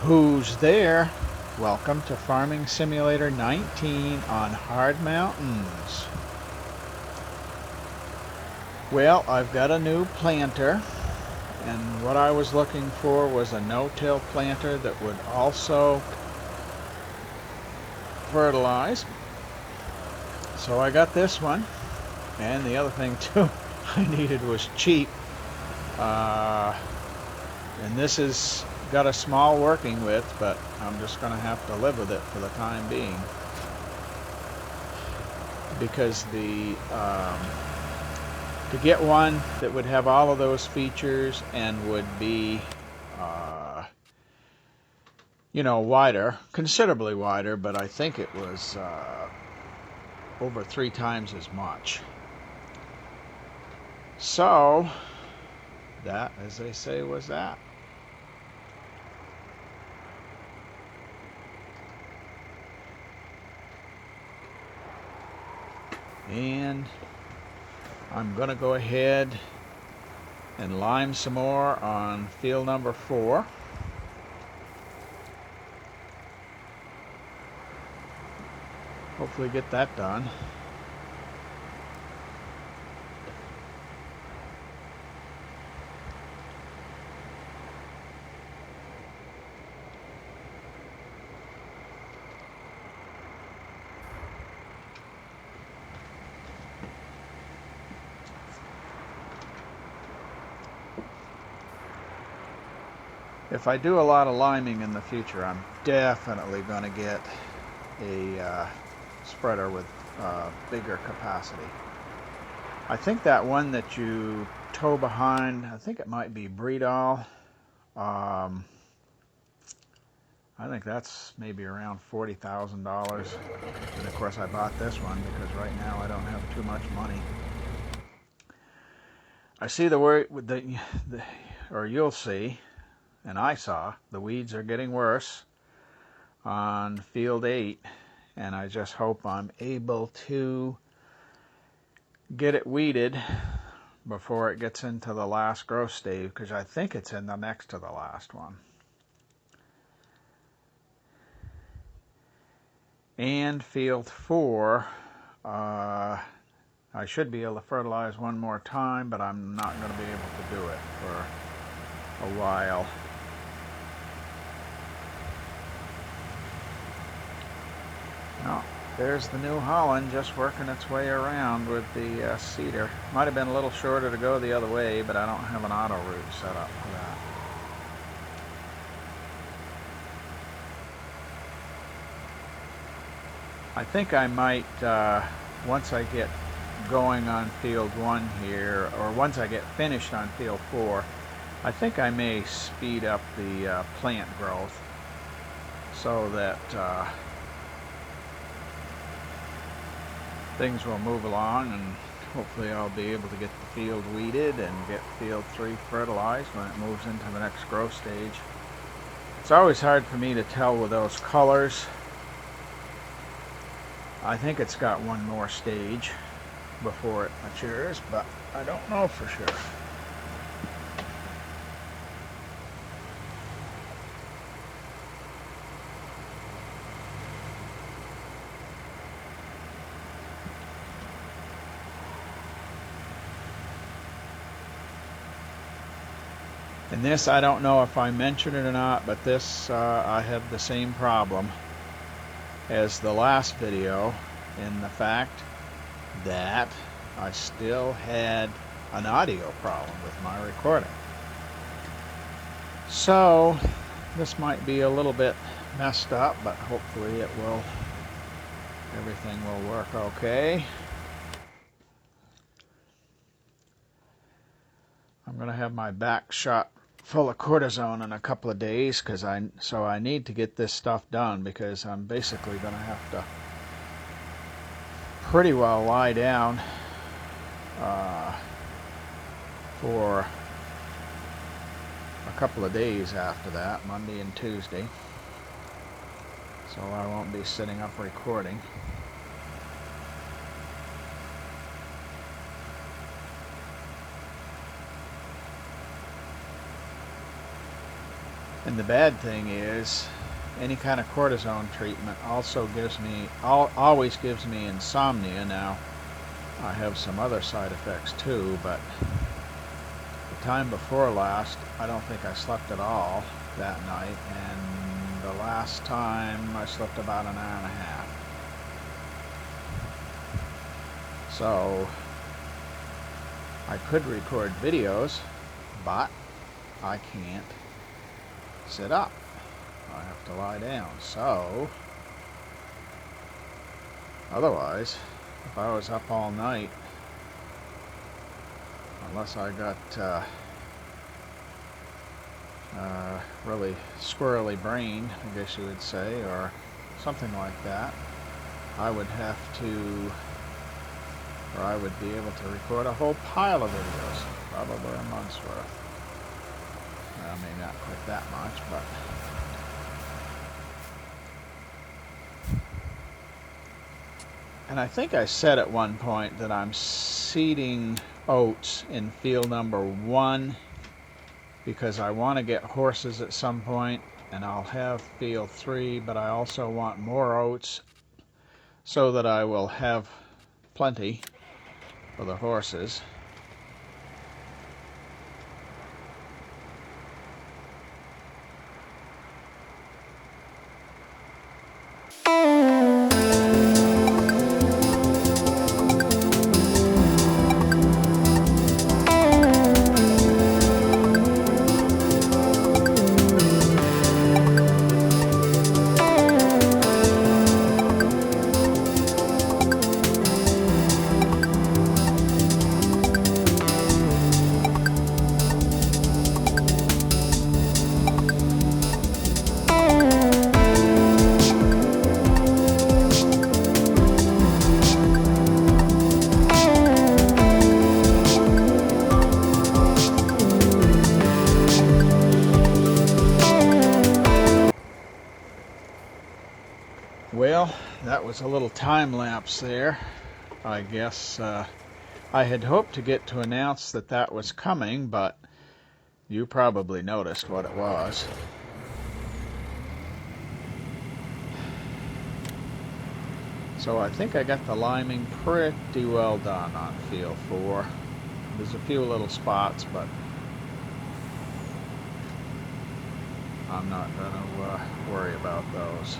Who's there? Welcome to Farming Simulator 19 on hard mountains. Well, I've got a new planter, and what I was looking for was a no-till planter that would also fertilize. So I got this one, and the other thing too I needed was cheap. And this has got a small working width, but I'm just going to have to live with it for the time being, because to get one that would have all of those features and would be wider, considerably wider, but I think it was over 3 times as much. So that, as they say, was that. And I'm going to go ahead and lime some more on field number 4. Hopefully get that done. If I do a lot of liming in the future, I'm definitely going to get a spreader with bigger capacity. I think that one that you tow behind, I think it might be Bredal. I think that's maybe around $40,000. And of course I bought this one because right now I don't have too much money. I see the word with or you'll see, and I saw, the weeds are getting worse on field 8, and I just hope I'm able to get it weeded before it gets into the last growth stage, because I think it's in the next to the last one. And field 4, I should be able to fertilize one more time, but I'm not going to be able to do it for a while. Well, there's the new Holland just working its way around with the seeder. Might have been a little shorter to go the other way, but I don't have an auto route set up for that. I think I might, once I get going on field 1 here, or once I get finished on field 4, I think I may speed up the plant growth so that things will move along, and hopefully I'll be able to get the field weeded and get field 3 fertilized when it moves into the next growth stage. It's always hard for me to tell with those colors. I think it's got one more stage before it matures, but I don't know for sure. And this, I don't know if I mentioned it or not, but this, I have the same problem as the last video, in the fact that I still had an audio problem with my recording. So this might be a little bit messed up, but hopefully everything will work okay. I'm going to have my back shot full of cortisone in a couple of days, so I need to get this stuff done, because I'm basically going to have to pretty well lie down for a couple of days after that, Monday and Tuesday, so I won't be sitting up recording. And the bad thing is, any kind of cortisone treatment also always gives me insomnia. Now, I have some other side effects too, but the time before last, I don't think I slept at all that night, and the last time I slept about an hour and a half. So, I could record videos, but I can't sit up. I have to lie down. So, otherwise, if I was up all night, unless I got really squirrely brain, I guess you would say, or something like that, I would have to, or I would be able to record a whole pile of videos, probably a month's worth. Well, maybe not quite that much, but and I think I said at one point that I'm seeding oats in field number 1 because I want to get horses at some point, and I'll have field 3, but I also want more oats so that I will have plenty for the horses. Well, that was a little time lapse there. I guess I had hoped to get to announce that that was coming, but you probably noticed what it was. So I think I got the liming pretty well done on field 4. There's a few little spots, but I'm not going to worry about those.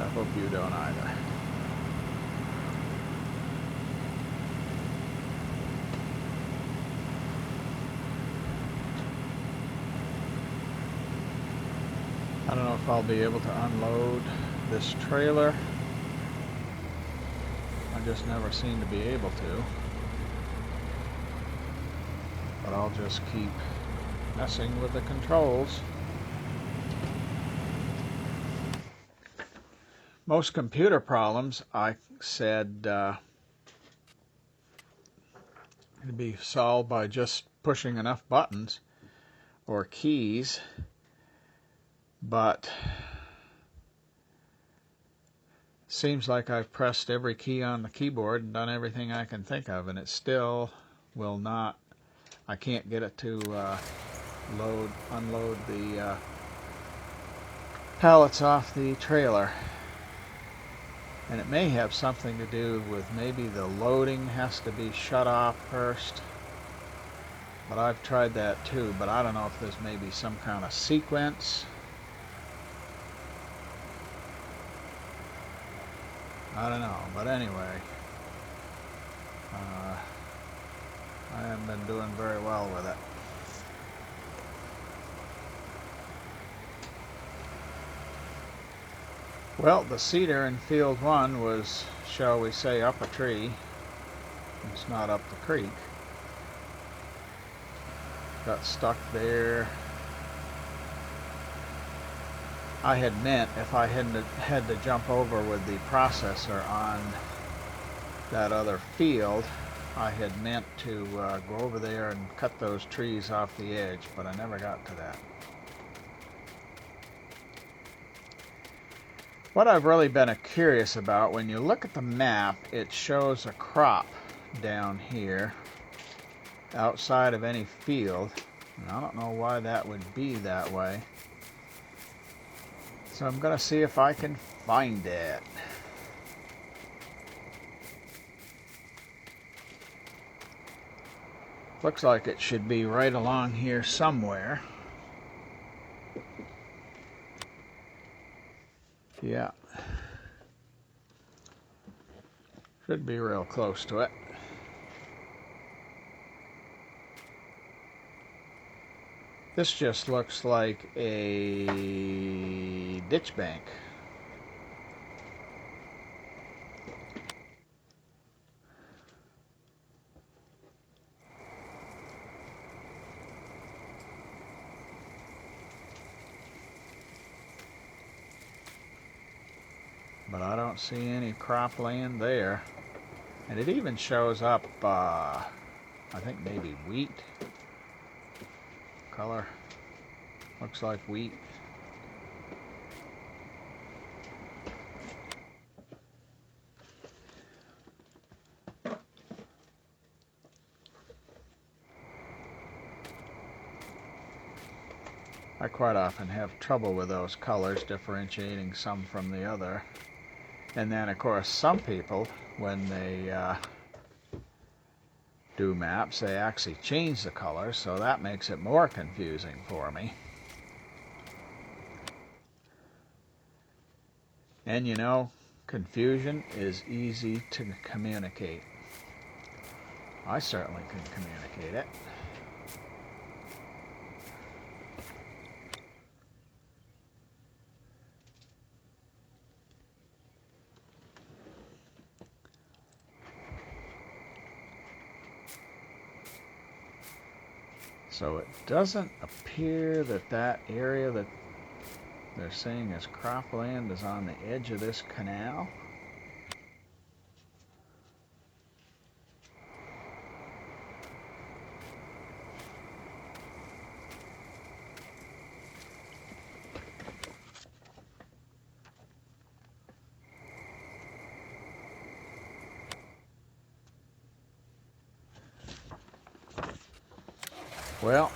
I hope you don't either. I don't know if I'll be able to unload this trailer. I just never seem to be able to. But I'll just keep messing with the controls. Most computer problems, I said, could be solved by just pushing enough buttons or keys, but seems like I've pressed every key on the keyboard and done everything I can think of, and it still will not, I can't get it to unload the pallets off the trailer. And it may have something to do with maybe the loading has to be shut off first. But I've tried that too, but I don't know if there's maybe some kind of sequence. I don't know, but anyway, I haven't been doing very well with it. Well, the cedar in field 1 was, shall we say, up a tree. It's not up the creek. Got stuck there. I had meant if I hadn't had to jump over with the processor on that other field, I had meant to go over there and cut those trees off the edge, but I never got to that. What I've really been curious about, when you look at the map, it shows a crop down here outside of any field. And I don't know why that would be that way. So I'm going to see if I can find it. Looks like it should be right along here somewhere. Yeah. Should be real close to it. This just looks like a ditch bank. But I don't see any cropland there. And it even shows up, I think maybe wheat. Color looks like wheat. I quite often have trouble with those colors, differentiating some from the other. And then, of course, some people, when they do maps, they actually change the colors, so that makes it more confusing for me. And you know, confusion is easy to communicate. I certainly can communicate it. So it doesn't appear that that area that they're saying is cropland is on the edge of this canal. Well,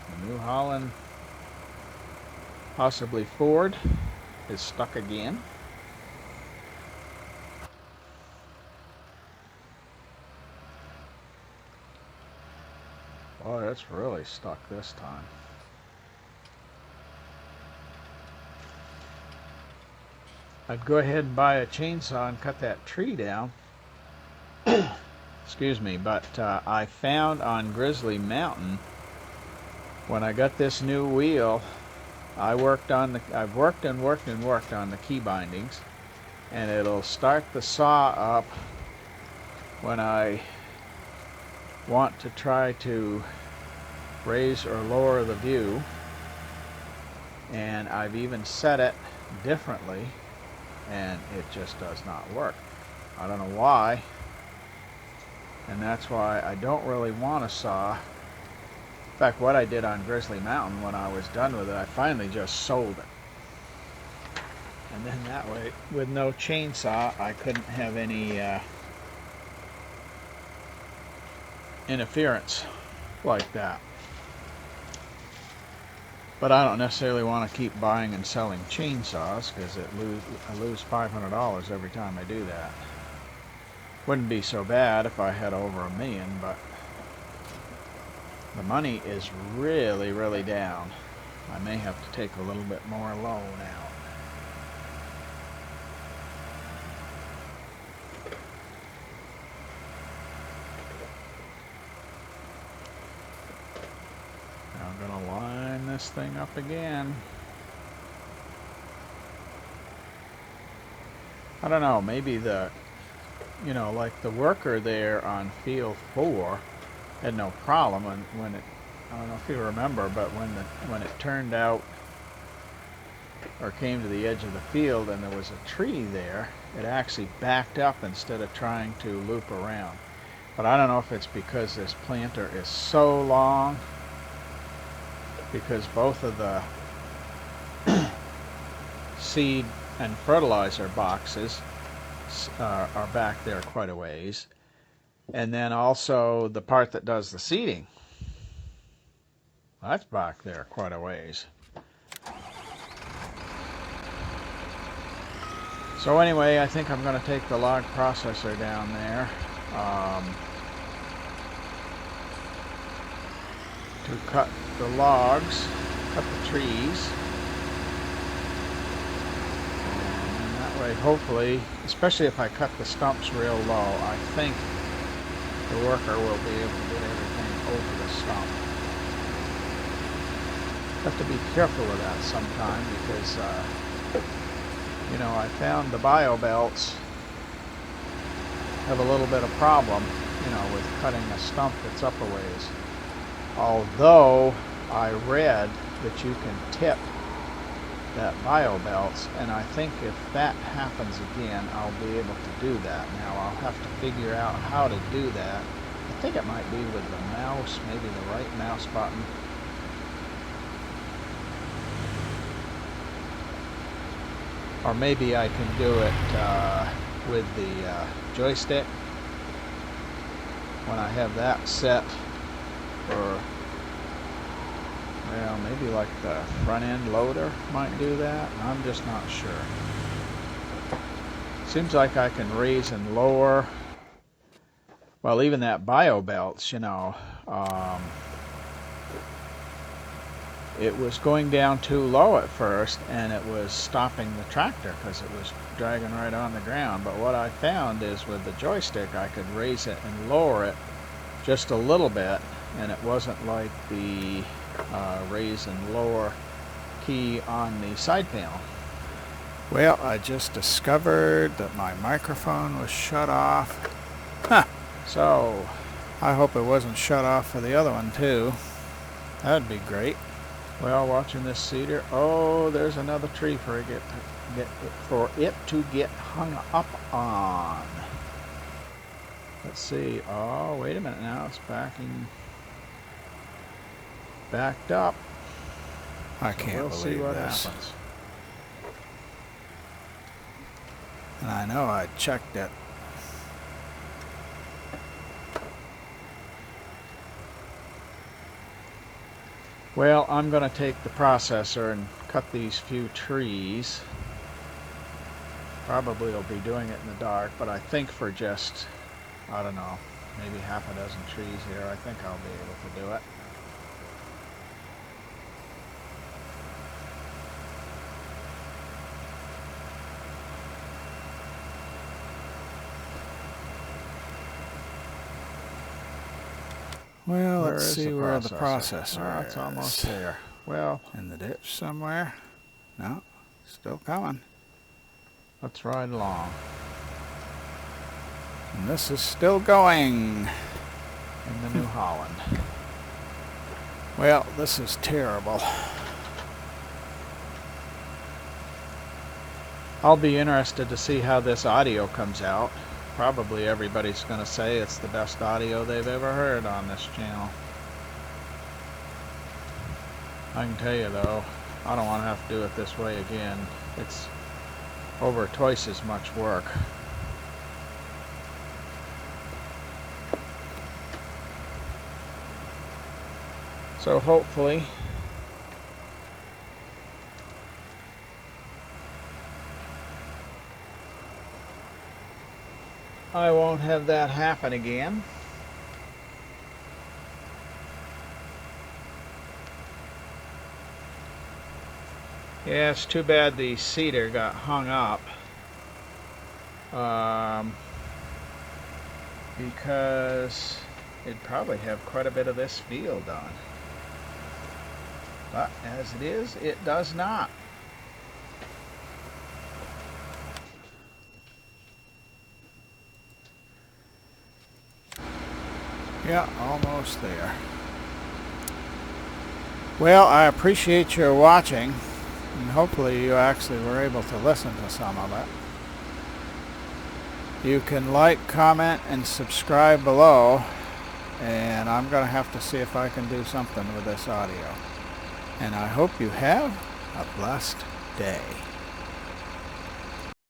the New Holland, possibly Ford, is stuck again. Boy, it's really stuck this time. I'd go ahead and buy a chainsaw and cut that tree down. Excuse me, but I found on Grizzly Mountain, when I got this new wheel, I've worked and worked on the key bindings, and it'll start the saw up when I want to try to raise or lower the view, and I've even set it differently, and it just does not work. I don't know why, and that's why I don't really want a saw. In fact, what I did on Grizzly Mountain, when I was done with it, I finally just sold it. And then that way, with no chainsaw, I couldn't have any interference like that. But I don't necessarily want to keep buying and selling chainsaws, because I lose $500 every time I do that. Wouldn't be so bad if I had over $1 million, but the money is really, really down. I may have to take a little bit more loan out. Now I'm going to line this thing up again. I don't know, maybe like the worker there on field 4 had no problem, and when it, I don't know if you remember, but when it turned out or came to the edge of the field and there was a tree there, it actually backed up instead of trying to loop around. But I don't know if it's because this planter is so long, because both of the seed and fertilizer boxes are back there quite a ways. And then also the part that does the seeding. That's back there quite a ways. So anyway, I think I'm going to take the log processor down there to cut the logs, cut the trees. And that way, hopefully, especially if I cut the stumps real low, I think the worker will be able to get everything over the stump. Have to be careful of that sometime because you know, I found the bio belts have a little bit of problem, you know, with cutting a stump that's up a ways. Although I read that you can tip that bio belts, and I think if that happens again, I'll be able to do that. Now I'll have to figure out how to do that. I think it might be with the mouse, maybe the right mouse button. Or maybe I can do it with the joystick when I have that set, or well, maybe like the front end loader might do that. I'm just not sure. Seems like I can raise and lower. Well, even that bio belts, you know, it was going down too low at first, and it was stopping the tractor because it was dragging right on the ground. But what I found is with the joystick, I could raise it and lower it just a little bit, and it wasn't like the raise and lower key on the side panel. Well, I just discovered that my microphone was shut off. Huh. So I hope it wasn't shut off for the other one too. That'd be great. Well, watching this cedar, oh, there's another tree for it to get hung up on. Let's see. Oh, wait a minute now. It's backed up. I can't believe this. Happens. And I know I checked it. Well, I'm going to take the processor and cut these few trees. Probably will be doing it in the dark, but I think for just, I don't know, maybe half a dozen trees here, I think I'll be able to do it. Well, let's see where the processor is. Oh, it's almost there. Well, in the ditch somewhere. No, still coming. Let's ride along. And this is still going in the New Holland. Well, this is terrible. I'll be interested to see how this audio comes out. Probably everybody's going to say it's the best audio they've ever heard on this channel. I can tell you though, I don't want to have to do it this way again. It's over twice as much work. So hopefully I won't have that happen again. Yeah, it's too bad the cedar got hung up. Because it'd probably have quite a bit of this field on. But as it is, it does not. Yeah, almost there. Well, I appreciate your watching, and hopefully you actually were able to listen to some of it. You can like, comment, and subscribe below, and I'm going to have to see if I can do something with this audio. And I hope you have a blessed day.